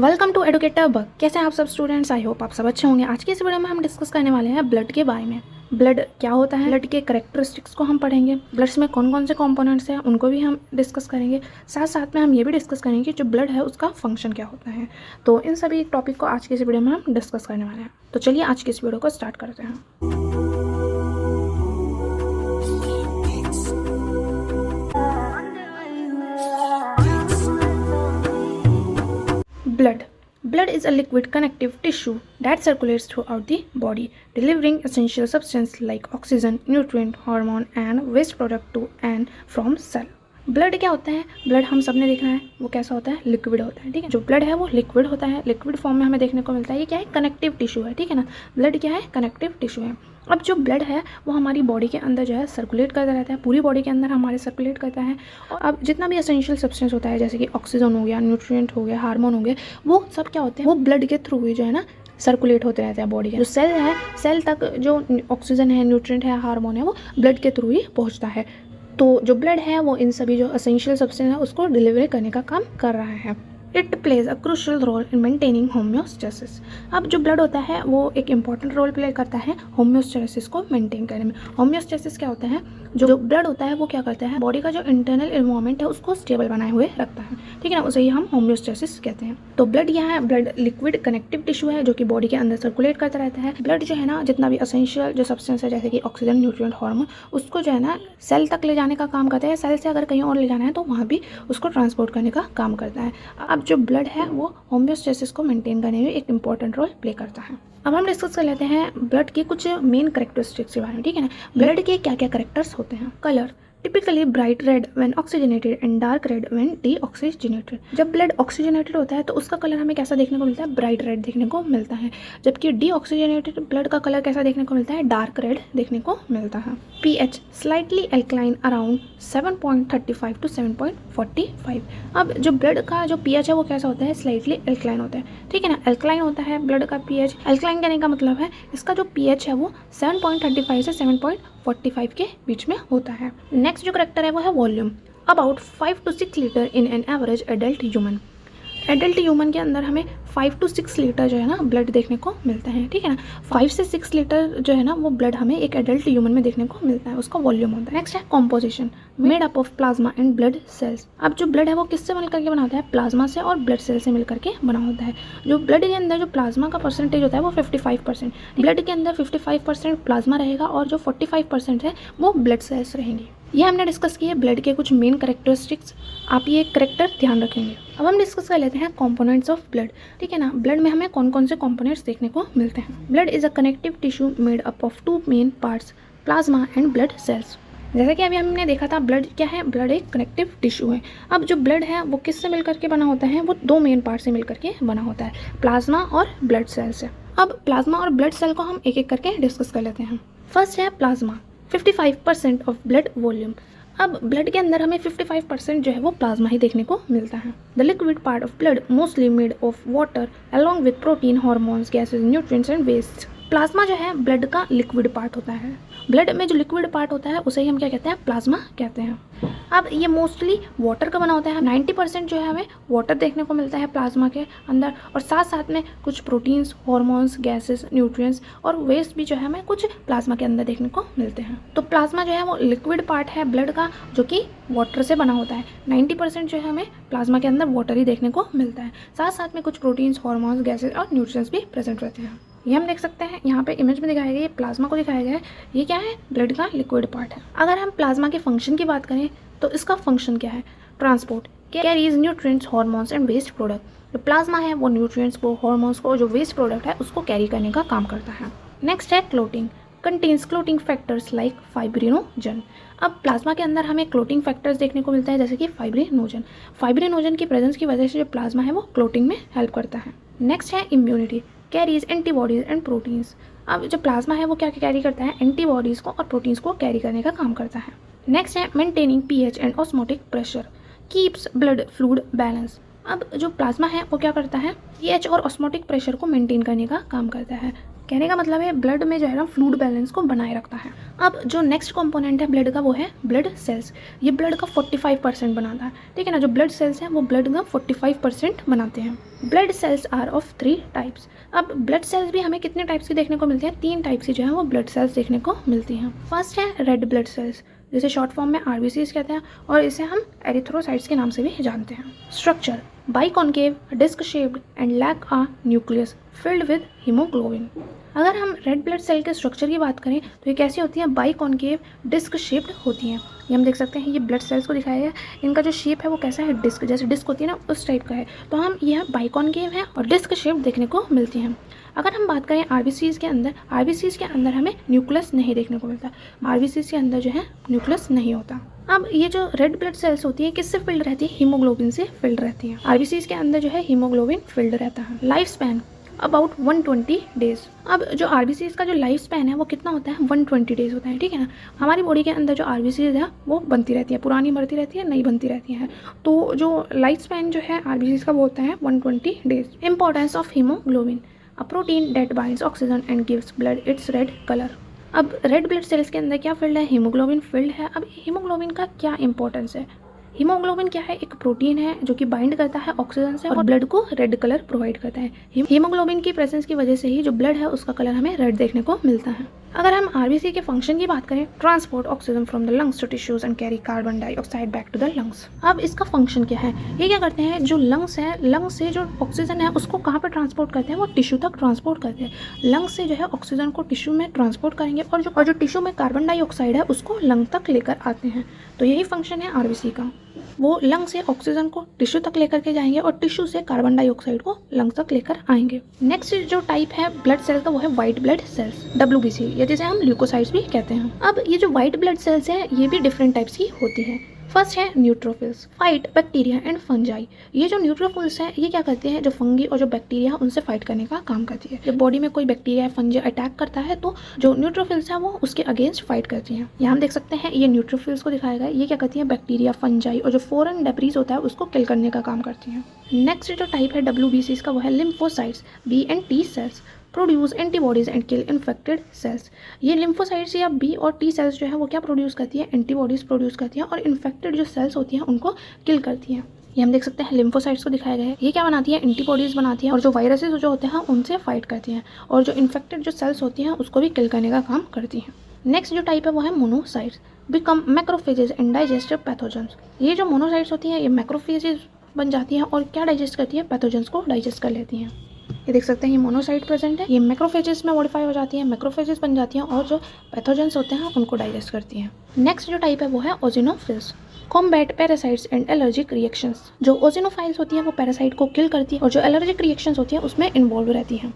Welcome to educator bug. कैसे हैं आप सब स्टूडेंट्स? आई होप आप सब अच्छे होंगे। आज की इस वीडियो में हम डिस्कस करने वाले हैं ब्लड के बारे में। ब्लड क्या होता है, ब्लड के कैरेक्टरिस्टिक्स को हम पढ़ेंगे, ब्लड्स में कौन कौन से कंपोनेंट्स हैं उनको भी हम डिस्कस करेंगे। साथ साथ में हम ये भी डिस्कस करेंगे कि जो ब्लड है उसका फंक्शन क्या होता है। तो इन सभी टॉपिक को आज की इस वीडियो में हम डिस्कस करने वाले हैं। तो चलिए आज की इस वीडियो को स्टार्ट करते हैं। Blood is a liquid connective tissue that circulates throughout the body, delivering essential substances like oxygen, nutrient, hormone, and waste product to and from cell. Blood क्या होता है? ब्लड हम सब ने देखना है वो कैसा होता है, लिक्विड होता है। ठीक है, जो ब्लड है वो लिक्विड होता है, लिक्विड फॉर्म में हमें देखने को मिलता है। ये क्या है? कनेक्टिव टिश्यू है। ठीक है ना, ब्लड क्या है? कनेक्टिव टिश्यू है। अब जो ब्लड है वो हमारी बॉडी के अंदर जो है सर्कुलेट करता रहता है, पूरी बॉडी के अंदर हमारे सर्कुलेट करता है। और अब जितना भी एसेंशियल सब्सटेंस होता है जैसे कि ऑक्सीजन हो गया, न्यूट्रिएंट हो गया, हार्मोन हो गए, वो सब क्या होते हैं? वो ब्लड के थ्रू ही जो है ना सर्कुलेट होते रहते हैं बॉडी के। जो सेल है, सेल तक जो ऑक्सीजन है, न्यूट्रिएंट है, हार्मोन है, वो ब्लड के थ्रू ही पहुँचता है। तो जो ब्लड है वो इन सभी जो एसेंशियल सब्सटेंस है उसको डिलीवरी करने का काम कर रहा है। It plays a crucial role in maintaining homeostasis. अब जो ब्लड होता है वो एक इंपॉर्टेंट रोल प्ले करता है होम्योस्टेसिस को मेंटेन करने में। होम्योस्टेसिस क्या होता है? जो ब्लड होता है वो क्या करता है? बॉडी का जो इंटरनल एनवायरनमेंट है उसको स्टेबल बनाए हुए रखता है। ठीक है ना, उसे ही हम होम्योस्टेसिस कहते हैं। तो ब्लड यहाँ है, ब्लड लिक्विड कनेक्टिव टिश्यू है जो कि बॉडी के अंदर सर्कुलेट करता रहता है। ब्लड जो है ना जितना भी एसेंशियल जो सब्सटेंस है जैसे कि ऑक्सीजन, न्यूट्रिएंट, हार्मोन, उसको जो है ना सेल तक ले जाने का काम करता है। सेल से अगर कहीं और ले जाना है तो वहाँ भी उसको ट्रांसपोर्ट करने का काम करता है। अब जो ब्लड है वो होम्योस्टेसिस को मेंटेन करने में एक इंपॉर्टेंट रोल प्ले करता है। अब हम डिस्कस कर लेते हैं ब्लड के कुछ मेन कैरेक्टरिस्टिक्स के बारे में। ठीक है ना, ब्लड के क्या क्या कैरेक्टर्स होते हैं। Colour typically bright red when oxygenated and dark red when deoxygenated. जब ब्लड ऑक्सीजनेटेड होता है तो उसका कलर हमें कैसा देखने को मिलता है? ब्राइट रेड देखने को मिलता है। जबकि डीऑक्सीजनेटेड ब्लड का कलर कैसा देखने को मिलता है? डार्क रेड देखने को मिलता है। PH slightly alkaline around 7.35 to 7.45। अब जो ब्लड का जो पीएच है वो कैसा होता है? स्लाइटली एल्कलाइन होता है। ठीक है ना, एल्कलाइन होता है ब्लड का पीएच। एल्कलाइन कहने का मतलब है इसका जो पीएच है वो 7.35 से 7.45 के बीच में होता है। नेक्स्ट जो करेक्टर है वो है volume. About 5 to 6 litre in an average adult human. Adult human के अंदर हमें 5 to 6 लीटर जो है ना ब्लड देखने को मिलता है। ठीक है ना, 5 से 6 लीटर जो है ना वो ब्लड हमें एक एडल्ट ह्यूमन में देखने को मिलता है, उसका वॉल्यूम होता है। नेक्स्ट है composition, made up of plasma and blood cells. अब जो ब्लड है वो किससे मिलकर के बना होता है? प्लाज्मा से और ब्लड सेल से मिलकर के बना होता है। जो ब्लड के अंदर जो प्लाज्मा का परसेंटेज होता है वो 55%। ब्लड के अंदर 55% प्लाज्मा रहेगा और जो 45% है वो ब्लड सेल्स रहेंगी। ये हमने डिस्कस किए ब्लड के कुछ मेन कैरेक्टरिस्टिक्स। आप ये करेक्टर ध्यान रखेंगे। अब हम डिस्कस कर लेते हैं कंपोनेंट्स ऑफ ब्लड। ठीक है ना, ब्लड में हमें कौन कौन से कंपोनेंट्स देखने को मिलते हैं। Blood is a connective tissue made up of 2 main parts, plasma and blood cells. जैसा कि अभी हमने देखा था ब्लड क्या है? ब्लड एक कनेक्टिव टिश्यू है। अब जो ब्लड है वो किससे मिलकर के बना होता है? वो 2 मेन पार्ट से मिलकर के बना होता है, प्लाज्मा और ब्लड सेल से। अब प्लाज्मा और ब्लड सेल को हम एक एक करके डिस्कस कर लेते हैं। फर्स्ट है प्लाज्मा, 55% ऑफ ब्लड वॉल्यूम। अब ब्लड के अंदर हमें 55% जो है वो प्लाज्मा ही देखने को मिलता है। The liquid part of blood mostly made of water along with protein, hormones, gases, nutrients and waste. Plasma जो है ब्लड का लिक्विड पार्ट होता है। ब्लड में जो लिक्विड पार्ट होता है उसे ही हम क्या कहते हैं? प्लाज्मा कहते हैं। अब ये मोस्टली वाटर का बना होता है। 90% जो है हमें वाटर देखने को मिलता है प्लाज्मा के अंदर, और साथ साथ में कुछ प्रोटीन्स, हार्मोन्स, गैसेस, न्यूट्रिएंट्स और वेस्ट भी जो है हमें कुछ प्लाज्मा के अंदर देखने को मिलते हैं। तो प्लाज्मा जो है वो लिक्विड पार्ट है ब्लड का जो कि वाटर से बना होता है। 90% जो है हमें प्लाज्मा के अंदर वाटर ही देखने को मिलता है। साथ साथ में कुछ प्रोटीन्स, हार्मोन्स, गैसेज और न्यूट्रिएंट्स भी प्रेजेंट रहते हैं। ये हम देख सकते हैं यहाँ पे इमेज में दिखाया गया, ये प्लाज्मा को दिखाया गया है। ये क्या है? ब्लड का लिक्विड पार्ट है। अगर हम प्लाज्मा के फंक्शन की बात करें तो इसका फंक्शन क्या है? Transport, carries nutrients, hormones and waste product. जो प्लाज्मा है वो न्यूट्रिएंट्स को, हार्मोन्स को, जो वेस्ट प्रोडक्ट है उसको कैरी करने का काम करता है। नेक्स्ट है clotting, contains clotting factors like fibrinogen. अब प्लाज्मा के अंदर हमें क्लोटिंग फैक्टर्स देखने को मिलता है जैसे कि फाइब्रिनोजन। फाइब्रिनोजन की प्रेजेंस की वजह से जो प्लाज्मा है वो क्लोटिंग में हेल्प करता है। नेक्स्ट है immunity, carries antibodies and proteins. अब जो प्लाज्मा है वो क्या कैरी करता है? एंटीबॉडीज़ को और प्रोटीन्स को कैरी करने का काम करता है। नेक्स्ट है maintaining pH and osmotic pressure, keeps blood fluid balance. अब जो प्लाज्मा है वो क्या करता है? पीएच और ऑस्मोटिक प्रेशर को मेंटेन करने का काम करता है। कहने का मतलब है ब्लड में जो है ना फ्लूइड बैलेंस को बनाए रखता है। अब जो नेक्स्ट कंपोनेंट है ब्लड का वो है ब्लड सेल्स। ये ब्लड का 45% बनाता है, ठीक है ना। जो ब्लड सेल्स हैं वो ब्लड का 45% बनाते हैं। Blood cells are of 3 types. अब ब्लड सेल्स भी हमें कितने टाइप्स की देखने को मिलती हैं? 3 टाइप्स की जो है वो ब्लड सेल्स देखने को मिलती हैं। फर्स्ट है रेड ब्लड सेल्स, जिसे शॉर्ट फॉर्म में आरबीसीज कहते हैं और इसे हम एरिथ्रोसाइट्स के नाम से भी जानते हैं। Structure biconcave, disc shaped and lack a nucleus filled with haemoglobin. अगर हम रेड ब्लड सेल के स्ट्रक्चर की बात करें तो ये कैसी होती हैं? बाइकॉन्केव डिस्क शेप्ड होती हैं। ये हम देख सकते हैं, ये ब्लड सेल्स को दिखाया है। इनका जो शेप है वो कैसा है? डिस्क, जैसे डिस्क होती है ना उस टाइप का है। तो हम यह बाइकॉन्केव है और डिस्क शेप देखने को मिलती हैं। अगर हम बात करें आरबीसीज के अंदर हमें न्यूक्लियस नहीं देखने को मिलता। आरबीसीज के अंदर जो है न्यूक्लियस नहीं होता। अब ये जो रेड ब्लड सेल्स होती है किससे फिल्ड रहती है? हीमोग्लोबिन से फिल्ड रहती है। आरबीसीज के अंदर जो है हीमोग्लोबिन फिल्ड रहता है। Life span about 120 days. अब जो आरबीसीज का जो लाइफ स्पैन है वो कितना होता है? 120 डेज होता है, ठीक है ना। हमारी बॉडी के अंदर जो आरबीसीज है वो बनती रहती है, पुरानी मरती रहती है, नई बनती रहती है। तो जो लाइफ स्पैन जो है आरबीसीज का वो होता है 120 days. Importance of haemoglobin, a protein that binds oxygen and gives blood it's red colour. अब रेड ब्लड सेल्स के अंदर क्या फील्ड है? हीमोग्लोबिन फील्ड है। अब हीमोग्लोबिन का क्या इंपॉर्टेंस है? हीमोग्लोबिन क्या है? एक प्रोटीन है जो कि बाइंड करता है ऑक्सीजन से और ब्लड को रेड कलर प्रोवाइड करता है। हीमोग्लोबिन की प्रेजेंस की वजह से ही जो ब्लड है उसका कलर हमें रेड देखने को मिलता है। अगर हम आरबीसी के फंक्शन की बात करें, transport oxygen from the lungs to tissues and carry carbon dioxide back to the lungs. अब इसका फंक्शन क्या है? ये क्या करते हैं? जो लंग्स है, लंग्स से जो ऑक्सीजन है उसको कहाँ पे ट्रांसपोर्ट करते हैं? वो टिश्यू तक ट्रांसपोर्ट करते हैं। लंग्स से जो है ऑक्सीजन को टिश्यू में ट्रांसपोर्ट करेंगे और जो टिश्यू में कार्बन डाइऑक्साइड है उसको लंग तक लेकर आते हैं। तो यही फंक्शन है आरबीसी का। वो लंग से ऑक्सीजन को टिश्यू तक लेकर के जाएंगे और टिश्यू से कार्बन डाइऑक्साइड को लंग तक लेकर आएंगे। नेक्स्ट जो टाइप है ब्लड सेल का वो है व्हाइट ब्लड सेल्स, WBC, या जिसे हम ल्यूकोसाइट्स भी कहते हैं। अब ये जो व्हाइट ब्लड सेल्स है ये भी डिफरेंट टाइप्स की होती है। फर्स्ट है neutrophils, fight bacteria and fungi. ये जो न्यूट्रोफिल्स है ये क्या करते हैं? जो फंगी और जो बैक्टीरिया है उनसे फाइट करने का काम करती है। जब बॉडी में कोई बैक्टीरिया या फंजाई अटैक करता है तो जो न्यूट्रोफिल्स है वो उसके अगेंस्ट फाइट करती हैं। यहाँ हम देख सकते हैं ये न्यूट्रोफिल्स को दिखाया गया है। ये क्या करती है? बैक्टीरिया, फंजाई और जो फॉरेन डेब्रीज होता है उसको किल करने का काम करती हैं। नेक्स्ट जो टाइप है WBC का वो है lymphocytes, B and T cells, produce antibodies and kill infected cells. ये लिम्फोसाइट्स या B और T सेल्स जो है वो क्या प्रोड्यूस करती है? एंटीबॉडीज प्रोड्यूस करती हैं और इन्फेक्टेड जो सेल्स होती हैं उनको किल करती हैं। ये हम देख सकते हैं लिम्फोसाइट्स को दिखाया गया है। ये क्या बनाती है? एंटीबॉडीज बनाती है और जो वायरसेस जो होते हैं उनसे फाइट करती हैं और जो इन्फेक्टेड जो सेल्स होती हैं उसको भी किल करने का काम करती हैं। नेक्स्ट जो टाइप है वो है monocytes, become macrophages and digestive pathogens. ये जो मोनोसाइट्स होती हैं ये मैक्रोफेजेस बन जाती हैं और क्या डाइजेस्ट करती है? पैथोजेंस को डाइजेस्ट कर लेती हैं। ये देख सकते हैं ये मोनोसाइट प्रेजेंट है। ये मैक्रोफेजेस में मॉडिफाई हो जाती है, मैक्रोफेजेस बन जाती हैं और जो पैथोजेंस होते हैं उनको डाइजेस्ट करती हैं। नेक्स्ट जो टाइप है वो है eosinophils, combat parasites and allergic reactions. जो ओजिनोफाइल्स होती है वो पैरासाइट को किल करती है और जो एलर्जिक रिएक्शंस होती है उसमें इन्वॉल्व रहती हैं।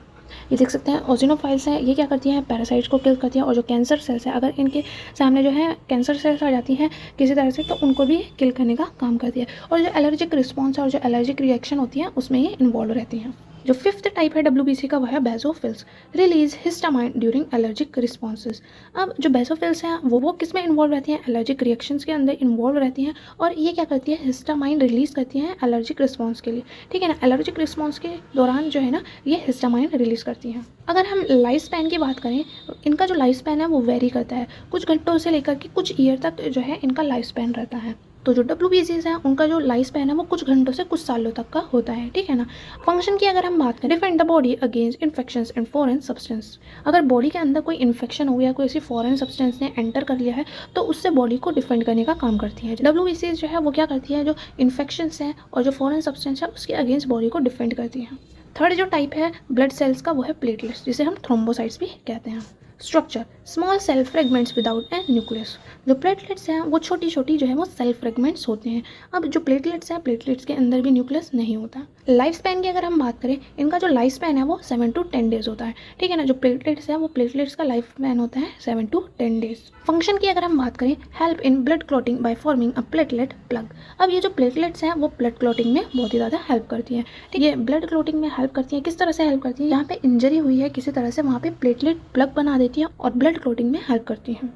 ये देख सकते हैं ओजिनोफाइल्स हैं, ये क्या करती हैं? पैरासाइट्स को किल करती हैं और जो कैंसर सेल्स है अगर इनके सामने जो है कैंसर सेल्स आ जाती हैं किसी तरह से तो उनको भी किल करने का काम करती है और जो एलर्जिक रिस्पॉन्स है और जो एलर्जिक रिएक्शन होती है उसमें ये इन्वॉल्व रहती हैं। जो फिफ्थ टाइप है WBC का वह है basophils, release histamine during allergic responses. अब जो बेसोफिल्स हैं वो किस में इन्वॉल्व रहती हैं? एलर्जिक रिएक्शंस के अंदर इन्वॉल्व रहती हैं और ये क्या करती है? हिस्टामाइन रिलीज करती हैं एलर्जिक रिस्पॉन्स के लिए, ठीक है ना। एलर्जिक रिस्पॉन्स के दौरान जो है ना ये हिस्टामाइन रिलीज करती हैं। अगर हम लाइफ स्पैन की बात करें, इनका जो लाइफ स्पैन है वो वेरी करता है, कुछ घंटों से लेकर के कुछ ईयर तक जो है इनका लाइफ स्पैन रहता है। तो जो WBCs हैं उनका जो लाइफ स्पैन है वो कुछ घंटों से कुछ सालों तक का होता है, ठीक है ना। फंक्शन की अगर हम बात करें, defend the body against infections and foreign substance. अगर बॉडी के अंदर कोई इन्फेक्शन हो गया, कोई ऐसी फॉरेन सब्सटेंस ने एंटर कर लिया है तो उससे बॉडी को डिफेंड करने का काम करती है। WBCs जो है वो क्या करती है? जो इन्फेक्शंस हैं और जो फॉरेन सब्सटेंस है उसके अगेंस्ट बॉडी को डिफेंड करती है। थर्ड जो टाइप है ब्लड सेल्स का वो है प्लेटलेट्स, जिसे हम थ्रोम्बोसाइट्स भी कहते हैं। Structure, small cell fragments without a nucleus. जो प्लेटलेट्स हैं वो छोटी छोटी जो है वो सेल फ्रेगमेंट्स होते हैं। अब जो प्लेटलेट्स हैं, प्लेटलेट्स के अंदर भी न्यूक्लियस नहीं होता। लाइफ स्पैन की अगर हम बात करें, इनका जो लाइफ स्पैन है वो 7 to 10 डेज होता है, ठीक है ना। जो प्लेटलेट्स हैं वो प्लेटलेट्स का लाइफ स्पैन होता है 7 to 10 डेज। फंक्शन की अगर हम बात करें, help in blood clotting by forming a platelet plug. अब ये जो प्लेटलेट्स हैं वो ब्लड क्लॉटिंग में बहुत ही ज़्यादा हेल्प करती है, ठीक है। ब्लड क्लॉटिंग में हेल्प करती है, किस तरह से हेल्प करती है? यहाँ पे इंजरी हुई है किसी तरह से, वहाँ पे प्लेटलेट प्लग बना देती है और ब्लड क्लॉटिंग में हेल्प करती है।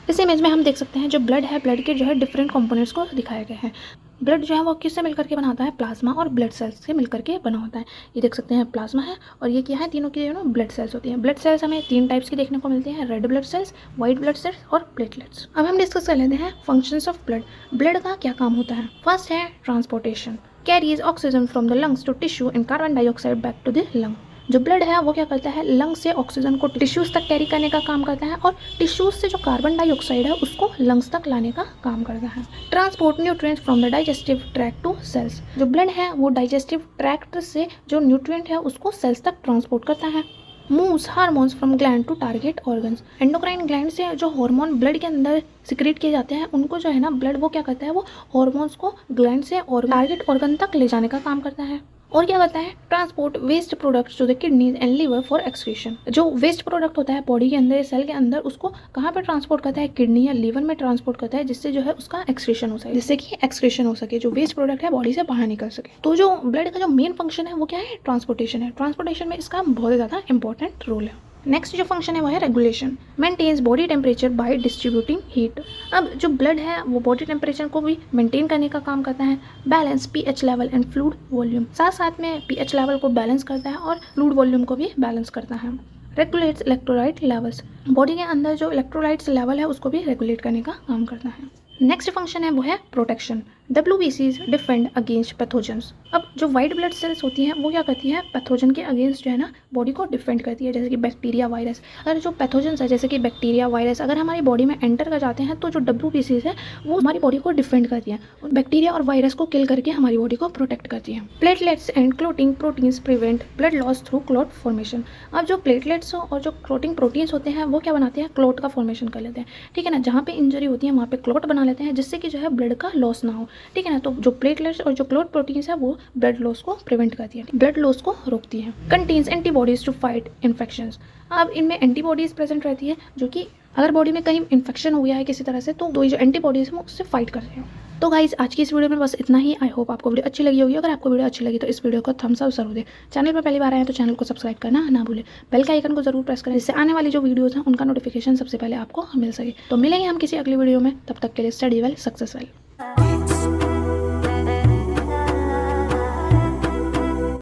इस इमेज में हम देख सकते हैं जो ब्लड है, ब्लड के जो है डिफरेंट कंपोनेंट्स को दिखाया गया है। ब्लड जो है वो किससे मिलकर के बना होता है, प्लाज्मा और ब्लड सेल्स से मिलकर के बना होता है। ये देख सकते हैं प्लाज्मा है और ये क्या है, तीनों की ब्लड सेल्स होती हैं। ब्लड सेल्स हमें 3 टाइप्स की देखने को मिलती हैं, red blood cells, white blood cells और प्लेटलेट्स। अब हम डिस्कस कर लेते हैं फंक्शंस ऑफ ब्लड। ब्लड का क्या काम होता है। फर्स्ट है transportation, carries oxygen from the lungs to tissue and carbon dioxide back to the lung. जो ब्लड है वो क्या करता है, लंग्स से ऑक्सीजन को टिश्यूज तक कैरी करने का काम करता है और टिश्यूज से जो कार्बन डाइऑक्साइड है उसको लंग्स तक लाने का काम करता है। Transport nutrients from the digestive tract to cells. जो ब्लड है वो डाइजेस्टिव ट्रैक्ट से जो न्यूट्रिएंट है उसको सेल्स तक ट्रांसपोर्ट करता है। Moves hormones from gland to target organs. Endocrine gland से जो हार्मोन ब्लड के अंदर सिक्रेट किए जाते हैं उनको जो है ना ब्लड वो क्या करता है, वो हार्मोन्स को ग्लैंड से और टारगेट ऑर्गन तक ले जाने का काम करता है। और क्या करता है, transport waste products to the kidneys and liver for excretion. जो वेस्ट प्रोडक्ट होता है बॉडी के अंदर, सेल के अंदर, उसको कहाँ पर ट्रांसपोर्ट करता है, किडनी या लिवर में ट्रांसपोर्ट करता है, जिससे जो है उसका एक्सक्रीशन हो सके, जिससे कि एक्सक्रीशन हो सके, जो वेस्ट प्रोडक्ट है बॉडी से बाहर निकल सके। तो जो ब्लड का जो मेन फंक्शन है वो क्या है, ट्रांसपोर्टेशन है। ट्रांसपोर्टेशन में इसका बहुत ज़्यादा इंपॉर्टेंट रोल है। नेक्स्ट जो फंक्शन है वो है regulation, maintains body temperature by distributing heat. अब जो ब्लड है वो बॉडी टेम्परेचर को भी मेंटेन करने का काम करता है। Balance pH level and fluid volume, साथ साथ में पीएच लेवल को बैलेंस करता है और फ्लूइड वॉल्यूम को भी बैलेंस करता है। रेगुलेट्स इलेक्ट्रोलाइट लेवल्स, बॉडी के अंदर जो इलेक्ट्रोलाइट्स लेवल है उसको भी रेगुलेट करने का काम करता है। नेक्स्ट फंक्शन है वो है protection, WBCs defend against pathogens. अब जो वाइट ब्लड सेल्स होती हैं वो क्या करती है, पैथोजन के अगेंस्ट जो है ना बॉडी को डिफेंड करती है, जैसे कि बैक्टीरिया, वायरस। अगर जो पैथोजेंस है जैसे कि बैक्टीरिया, वायरस अगर हमारी बॉडी में एंटर कर जाते हैं तो जो WBCs है वो हमारी बॉडी को डिफेंड करती है, बैक्टीरिया और वायरस को किल करके हमारी बॉडी को प्रोटेक्ट करती है। Platelets and clotting proteins prevent blood loss through clot formation. अब जो प्लेटलेट्स और जो क्लोटिंग प्रोटीन्स होते हैं वो क्या बनाते हैं, क्लॉट का फॉर्मेशन कर लेते हैं, ठीक है ना। जहाँ पे इंजरी होती है वहाँ पे क्लॉट बना लेते हैं, जिससे कि जो है ब्लड का लॉस ना हो, ठीक है ना। तो जो प्लेटलेट्स और जो क्लॉट प्रोटीन्स है वो ब्लड लॉस को प्रिवेंट करती है, ब्लड लॉस को रोकती है। Contains antibodies to fight infections. अब इनमें एंटीबॉडीज प्रेजेंट रहती है जो कि अगर बॉडी में कहीं इन्फेक्शन हो गया है किसी तरह से तो ये जो एंटीबॉडीज है उससे फाइट कर रहे हैं। तो गाइज आज की इस वीडियो में बस इतना ही। आई होप आपको वीडियो अच्छी लगी होगी। अगर आपको वीडियो अच्छी लगी तो इस वीडियो को थम्स अप जरूर दें। चैनल पर पहली बार आए हैं तो चैनल को सब्सक्राइब करना ना भूलें। बेल का आइकन को जरूर प्रेस करें, जिससे आने वाली जो वीडियोस हैं उनका नोटिफिकेशन सबसे पहले आपको मिल सके। तो मिलेंगे हम किसी अगली वीडियो में, तब तक के लिए स्टडी वेल, सक्सेस वेल।